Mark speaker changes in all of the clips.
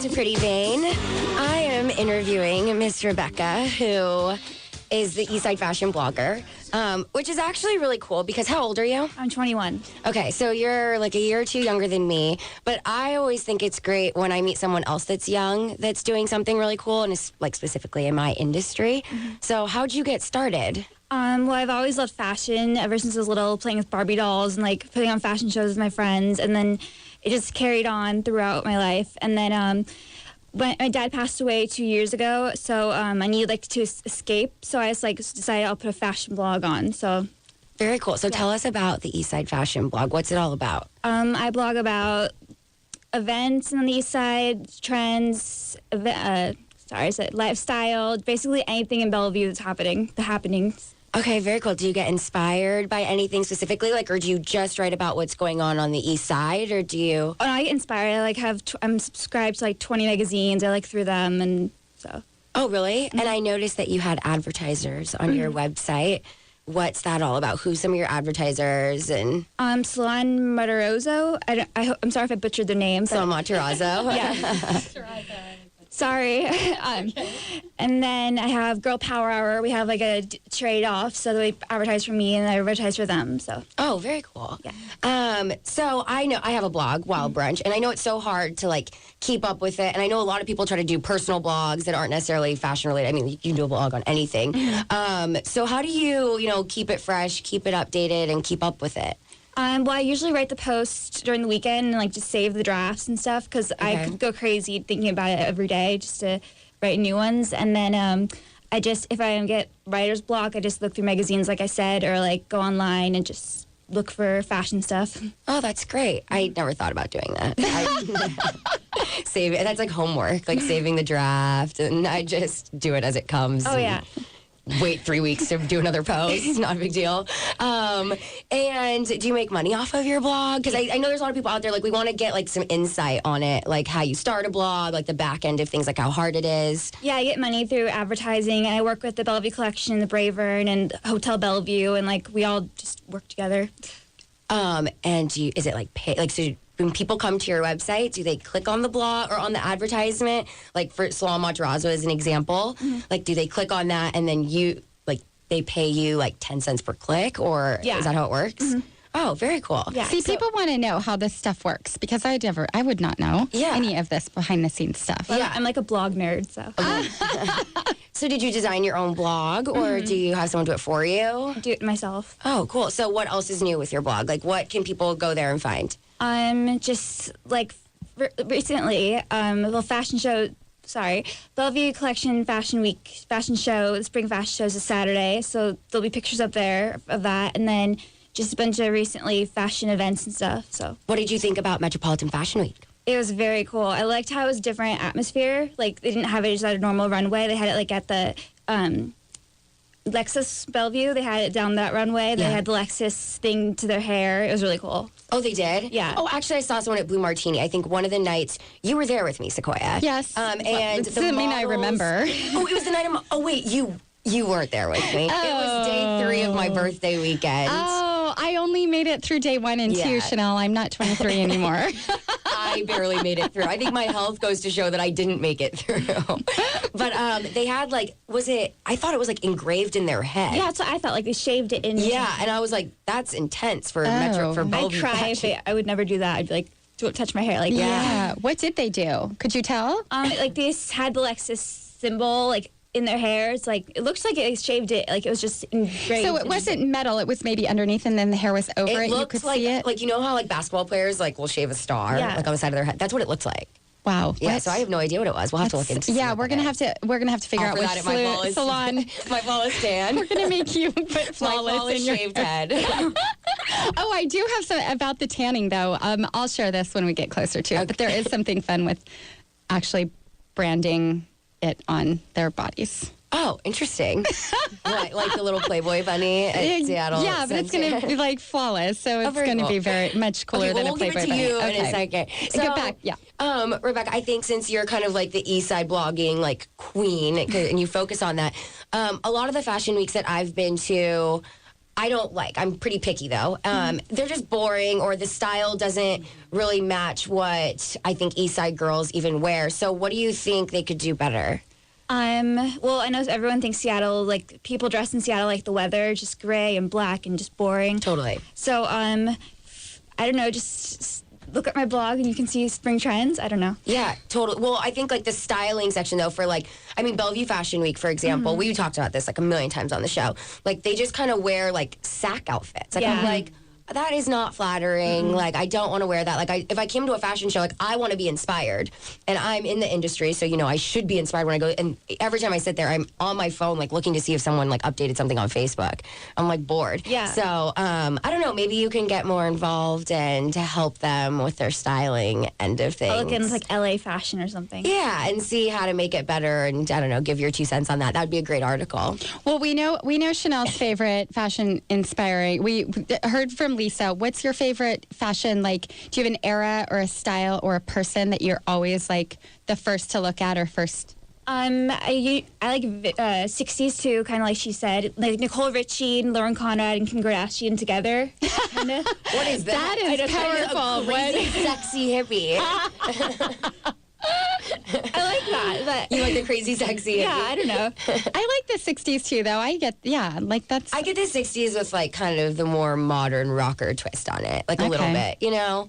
Speaker 1: to Pretty Vain. I am interviewing Miss Rebecca, who is the Eastside fashion blogger, which is actually really cool because how old are you?
Speaker 2: I'm 21.
Speaker 1: Okay, so you're like a year or two younger than me, but I always think it's great when I meet someone else that's young that's doing something really cool and is like specifically in my industry. So how'd you get started?
Speaker 2: Well, I've always loved fashion ever since I was little, playing with Barbie dolls and like putting on fashion shows with my friends, and then it just carried on throughout my life. And then when my dad passed away 2 years ago, so I needed like to escape. So I just like decided I'll put a fashion blog on. So
Speaker 1: very cool. So tell us about the Eastside fashion blog. What's it all about?
Speaker 2: I blog about events on the East Side, trends, lifestyle, basically anything in Bellevue that's happening, the happenings.
Speaker 1: Okay, very cool. Do you get inspired by anything specifically, like, or do you just write about what's going on the East Side, or do you?
Speaker 2: Oh, no, I get inspired. I like I'm subscribed to like 20 magazines. I like through them, and so.
Speaker 1: Oh, really? And I noticed that you had advertisers on your website. What's that all about? Who's some of your advertisers? And
Speaker 2: Salon Matarazzo. I'm sorry if I butchered their name.
Speaker 1: Salon Matarazzo.
Speaker 2: Yeah. Sorry. And then I have Girl Power Hour. We have like a trade-off, so they advertise for me and I advertise for them. So.
Speaker 1: Oh, very cool.
Speaker 2: Yeah.
Speaker 1: So I know I have a blog, Wild Brunch, and I know it's so hard to like keep up with it. And I know a lot of people try to do personal blogs that aren't necessarily fashion related. I mean, you can do a blog on anything. So how do you keep it fresh, keep it updated, and keep up with it?
Speaker 2: Well, I usually write the post during the weekend and like just save the drafts and stuff because I could go crazy thinking about it every day just to write new ones. And then if I get writer's block, I just look through magazines, like I said, or like go online and just look for fashion stuff.
Speaker 1: Oh, that's great. I never thought about doing that. That's like homework, like saving the draft, and I just do it as it comes.
Speaker 2: Oh, yeah.
Speaker 1: Wait 3 weeks to do another post. Not a big deal. And do you make money off of your blog? Because I know there's a lot of people out there, like, we want to get, like, some insight on it, like how you start a blog, like the back end of things, like how hard it is.
Speaker 2: Yeah, I get money through advertising, and I work with the Bellevue Collection, the Bravern, and Hotel Bellevue, and, like, we all just work together.
Speaker 1: And is it, like, pay, like, so when people come to your website, do they click on the blog or on the advertisement? Like for Salon Matarazzo as an example, like do they click on that and then they pay you like 10 cents per click, or is that how it works? Oh, very cool.
Speaker 3: Yeah. See, people want to know how this stuff works because I would not know any of this behind the scenes stuff.
Speaker 2: Well, I'm like a blog nerd, so.
Speaker 1: So did you design your own blog, or do you have someone do it for you?
Speaker 2: I do it myself.
Speaker 1: Oh, cool. So what else is new with your blog? Like what can people go there and find?
Speaker 2: Just like recently, Bellevue Collection Fashion Week fashion show, the Spring Fashion Show is Saturday, so there'll be pictures up there of that, and then just a bunch of recently fashion events and stuff. So,
Speaker 1: what did you think about Metropolitan Fashion Week?
Speaker 2: It was very cool. I liked how it was a different atmosphere. Like they didn't have it just at a normal runway. They had it like at the Lexus Bellevue. They had it down that runway. They had the Lexus thing to their hair. It was really cool.
Speaker 1: Oh, they did?
Speaker 2: Yeah.
Speaker 1: Oh, actually, I saw someone at Blue Martini. I think one of the nights you were there with me, Sequoia.
Speaker 3: Yes.
Speaker 1: And
Speaker 3: that doesn't mean I remember.
Speaker 1: Oh, it was the night of. Oh, wait, you weren't there with me. Oh. It was day 3 of my birthday weekend.
Speaker 3: Oh, I only made it through day 1 and 2, Chanel. I'm not 23 anymore.
Speaker 1: I barely made it through. I think my health goes to show that I didn't make it through. But they had I thought it was like engraved in their head.
Speaker 2: Yeah, that's what I thought. Like they shaved it in.
Speaker 1: Yeah, and I was like, that's intense for Bellevue.
Speaker 2: I'd cry if I would never do that. I'd be like, don't touch my hair. Like,
Speaker 3: yeah. What did they do? Could you tell?
Speaker 2: Like they had the Lexus symbol, like, in their hair. It's like, it looks like it shaved it, like it was just engraved.
Speaker 3: So it wasn't metal, it was maybe underneath and then the hair was over it. You could see it.
Speaker 1: Like, you know how like basketball players will shave a star like on the side of their head? That's what it looks like.
Speaker 3: Wow.
Speaker 1: Yeah, so I have no idea what it was. We'll have to look into it.
Speaker 3: Yeah, we're gonna have to figure out which salon.
Speaker 1: My flawless tan.
Speaker 3: We're gonna make you put flawless in your
Speaker 1: shaved head.
Speaker 3: Oh, I do have some about the tanning though. I'll share this when we get closer to it. But there is something fun with actually branding it on their bodies.
Speaker 1: Oh, interesting. What, like the little Playboy bunny at Seattle?
Speaker 3: Yeah, but it's going to be like flawless, so it's going to be very much cooler than a Playboy bunny.
Speaker 1: We'll give it to you in a second.
Speaker 3: So, get back,
Speaker 1: Rebecca, I think since you're kind of like the Eastside blogging like queen, and you focus on that, a lot of the fashion weeks that I've been to, I don't like. I'm pretty picky though. They're just boring, or the style doesn't really match what I think Eastside girls even wear. So what do you think they could do better?
Speaker 2: Well, I know everyone thinks Seattle, like people dress in Seattle like the weather, just gray and black and just boring.
Speaker 1: Totally.
Speaker 2: So, I don't know, just look at my blog and you can see spring trends. I don't know.
Speaker 1: Yeah, totally. Well, I think like the styling section though for like, I mean, Bellevue Fashion Week, for example, we talked about this like a million times on the show. Like they just kind of wear like sack outfits. Like I'm like, that is not flattering. Like, I don't want to wear that. Like, if I came to a fashion show, like, I want to be inspired. And I'm in the industry, so, you know, I should be inspired when I go. And every time I sit there, I'm on my phone, like, looking to see if someone, like, updated something on Facebook. I'm, like, bored.
Speaker 2: Yeah.
Speaker 1: So, I don't know. Maybe you can get more involved and to help them with their styling end of things.
Speaker 2: I'll look in, like, LA fashion or something.
Speaker 1: Yeah, and see how to make it better. And, I don't know, give your 2 cents on that. That would be a great article.
Speaker 3: Well, we know Chanel's favorite fashion inspiring. We heard from Lisa. What's your favorite fashion? Like, do you have an era or a style or a person that you're always like the first to look at or first?
Speaker 2: I like 60s too, kind of like she said, like Nicole Richie and Lauren Conrad and Kim Kardashian together. Kind of.
Speaker 1: What is that?
Speaker 3: That is powerful.
Speaker 1: Crazy, sexy hippie.
Speaker 2: I like that. But
Speaker 1: You like the crazy, sexy hippie?
Speaker 2: yeah, I don't know.
Speaker 3: I like the 60s too, though. I get that's.
Speaker 1: I get the 60s with like kind of the more modern rocker twist on it, like a little bit, you know?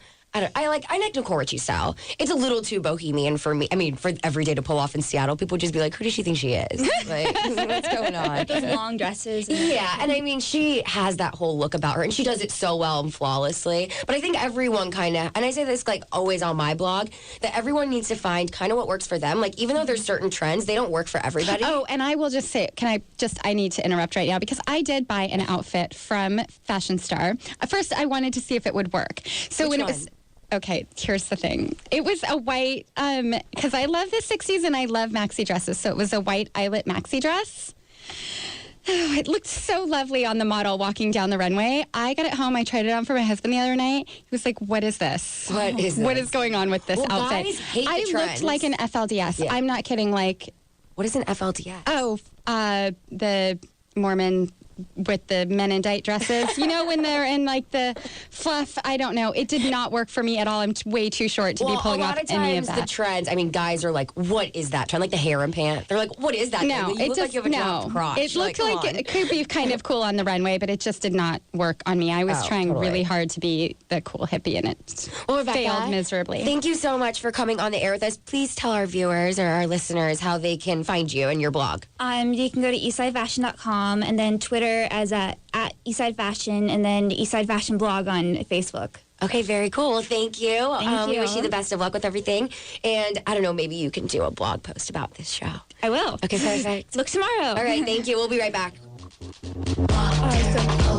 Speaker 1: I like Nicole Richie style. It's a little too bohemian for me. I mean, for every day to pull off in Seattle, people would just be like, who does she think she is? Like, what's going on?
Speaker 2: Those long dresses.
Speaker 1: Yeah, and I mean, she has that whole look about her, and she does it so well and flawlessly. But I think everyone kind of, and I say this like always on my blog, that everyone needs to find kind of what works for them. Like, even though there's certain trends, they don't work for everybody.
Speaker 3: Oh, and I will just say, I need to interrupt right now because I did buy an outfit from Fashion Star. At first, I wanted to see if it would work. So
Speaker 1: Which
Speaker 3: when
Speaker 1: one?
Speaker 3: it was. Okay, here's the thing. It was a white, because I love the 60s and I love maxi dresses. So it was a white eyelet maxi dress. Oh, it looked so lovely on the model walking down the runway. I got it home. I tried it on for my husband the other night. He was like, what is this?
Speaker 1: What is this?
Speaker 3: What is going on with this outfit?
Speaker 1: Guys hate the
Speaker 3: I
Speaker 1: trends.
Speaker 3: looked like an FLDS.
Speaker 1: Yeah.
Speaker 3: I'm not kidding. Like,
Speaker 1: What is an FLDS?
Speaker 3: oh, the Mormon with the Mennonite dresses. You know, when they're in like the fluff, I don't know. It did not work for me at all. I'm way too short to be pulling off any of
Speaker 1: the
Speaker 3: that.
Speaker 1: trends, I mean, guys are like, what is that trend? Like the harem pant. They're like, what is that?
Speaker 3: No,
Speaker 1: thing? You look like you have a dropped crotch.
Speaker 3: It looked like
Speaker 1: come on.
Speaker 3: it could be kind of cool on the runway, but it just did not work on me. I was trying
Speaker 1: totally.
Speaker 3: really hard to be the cool hippie, and it
Speaker 1: Well, Rebecca,
Speaker 3: failed miserably.
Speaker 1: Thank you so much for coming on the air with us. Please tell our viewers or our listeners how they can find you and your blog.
Speaker 2: You can go to eastsidefashion.com and then Twitter as at Eastside Fashion and then Eastside Fashion blog on Facebook.
Speaker 1: Okay, very cool. Well, thank you.
Speaker 2: Thank
Speaker 1: We
Speaker 2: you.
Speaker 1: wish you the best of luck with everything. And I don't know, maybe you can do a blog post about this show.
Speaker 2: I will.
Speaker 1: Okay, perfect.
Speaker 2: Look tomorrow.
Speaker 1: All right, thank you. We'll be right back.
Speaker 2: Oh, so